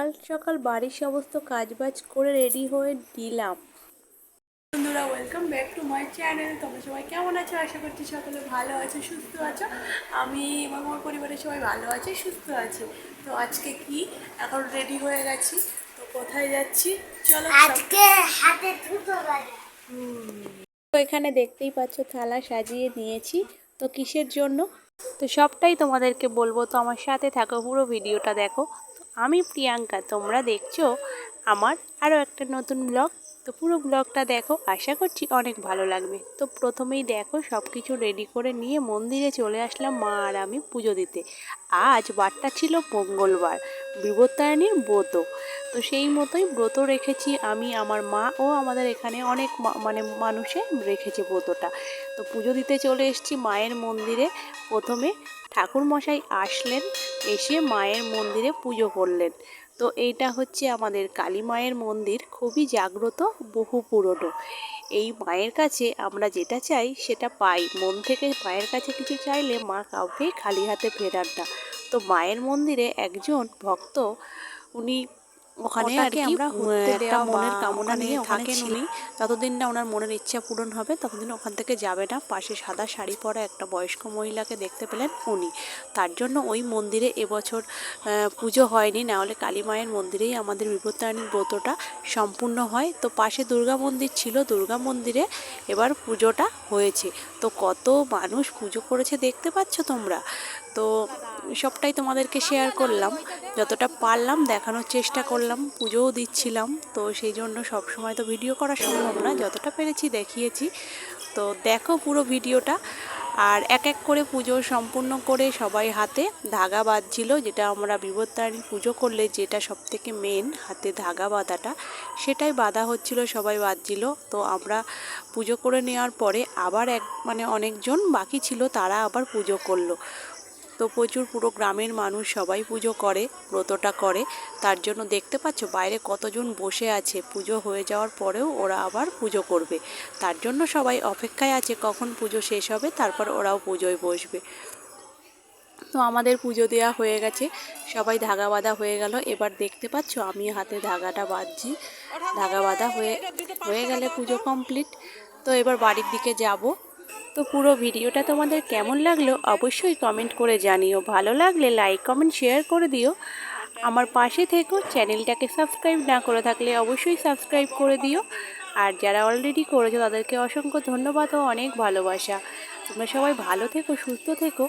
সকাল সকাল বাড়ির সমস্ত কাজবাজ করে রেডি হয়ে দিলাম। বন্ধুরা, welcome back to my channel. তোমরা সবাই কেমন আছো? আশা করছি সকলে ভালো আছো, সুস্থ আছো। আমি এবং আমার পরিবারের সবাই ভালো আছে, সুস্থ আছে। তো আজকে কি এখন রেডি হয়ে গেছি, তো কোথায় যাচ্ছি চলো। আজকে হাতে দুটো বাজে। তো এখানে দেখতেই পাচ্ছ থালা সাজিয়ে নিয়েছি। তো কিসের জন্য, তো সবটাই তোমাদেরকে বলবো, তো আমার সাথে থাকো, পুরো ভিডিওটা দেখো। আমি প্রিয়াঙ্কা, তোমরা দেখছো আমার আরও একটা নতুন ব্লগ। তো পুরো ব্লগটা দেখো, আশা করছি অনেক ভালো লাগবে। তো প্রথমেই দেখো সব কিছু রেডি করে নিয়ে মন্দিরে চলে আসলাম মা আর আমি পুজো দিতে। আজ বারটা ছিল মঙ্গলবার, বিপত্তারিণীর ব্রত। তো সেই মতোই ব্রত রেখেছি আমি, আমার মা ও আমাদের এখানে অনেক মানে মানুষে রেখেছে ব্রতটা। তো পুজো দিতে চলে এসেছি মায়ের মন্দিরে। প্রথমে ঠাকুরমশাই আসলেন, এসে মায়ের মন্দিরে পুজো করলেন। তো এইটা হচ্ছে আমাদের কালী মায়ের মন্দির, খুবই জাগ্রত, বহু পুরনো। এই মায়ের কাছে আমরা যেটা চাই সেটা পাই। মন থেকে মায়ের কাছে কিছু চাইলে মা কাউকেই খালি হাতে ফেরান না। তো মায়ের মন্দিরে একজন ভক্ত, উনি ওখানে আর কি একটা মনের কামনা নিয়ে থাকেন উনি। যতদিন না ওনার মনের ইচ্ছা পূরণ হবে ততদিন ওখান থেকে যাবে না। পাশে সাদা শাড়ি পরা একটা বয়স্ক মহিলাকে দেখতে পেলেন উনি। তার জন্য ওই মন্দিরে এবছর পুজো হয়নি, না হলে কালী মায়ের মন্দিরেই আমাদের বিপত্তারিণীর ব্রতটা সম্পূর্ণ হয়। তো পাশে দুর্গা মন্দির ছিল, দুর্গা মন্দিরে এবার পুজোটা হয়েছে। তো কত মানুষ পুজো করেছে দেখতে পাচ্ছ তোমরা। তো সবটাই তোমাদেরকে শেয়ার করলাম, যতটা পারলাম দেখানোর চেষ্টা করলাম। পুজোও দিচ্ছিলাম, তো সেই জন্য সবসময় তো ভিডিও করা সম্ভব না, যতটা পেরেছি দেখিয়েছি। তো দেখো পুরো ভিডিওটা। আর এক এক করে পুজো সম্পূর্ণ করে সবাই হাতে ধাগা বাঁধছিল, যেটা আমরা বিপত্তারিণী পুজো করলে যেটা সবথেকে মেন, হাতে ধাগা বাঁধাটা, সেটাই বাঁধা হচ্ছিল, সবাই বাঁধছিল। তো আমরা পুজো করে নেওয়ার পরে আবার অনেকজন বাকি ছিল, তারা আবার পুজো করলো। তো প্রচুর পুরো গ্রামের মানুষ সবাই পুজো করে, ব্রতটা করে। তার জন্য দেখতে পাচ্ছ বাইরে কতজন বসে আছে, পুজো হয়ে যাওয়ার পরেও ওরা আবার পুজো করবে। তার জন্য সবাই অপেক্ষায় আছে কখন পুজো শেষ হবে, তারপর ওরাও পুজোয় বসবে। তো আমাদের পুজো দেওয়া হয়ে গেছে, সবাই ধাগা বাঁধা হয়ে গেল। এবার দেখতে পাচ্ছ আমি হাতে ধাগাটা বাঁধছি। ধাগা বাঁধা হয়ে গেলে পুজো কমপ্লিট। তো এবার বাড়ির দিকে যাব। তো পুরো ভিডিওটা তোমাদের কেমন লাগলো অবশ্যই কমেন্ট করে জানিও। ভালো লাগলে লাইক কমেন্ট শেয়ার করে দিও। আমার পাশে থেকো, চ্যানেলটাকে সাবস্ক্রাইব না করে থাকলে অবশ্যই সাবস্ক্রাইব করে দিও। আর যারা অলরেডি করেছো তাদেরকে অসংখ্য ধন্যবাদ ও অনেক ভালোবাসা। তোমরা সবাই ভালো থেকো, সুস্থ থেকো।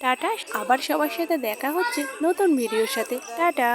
টাটা। আবার সবার সাথে দেখা হচ্ছে নতুন ভিডিওর সাথে। টাটা।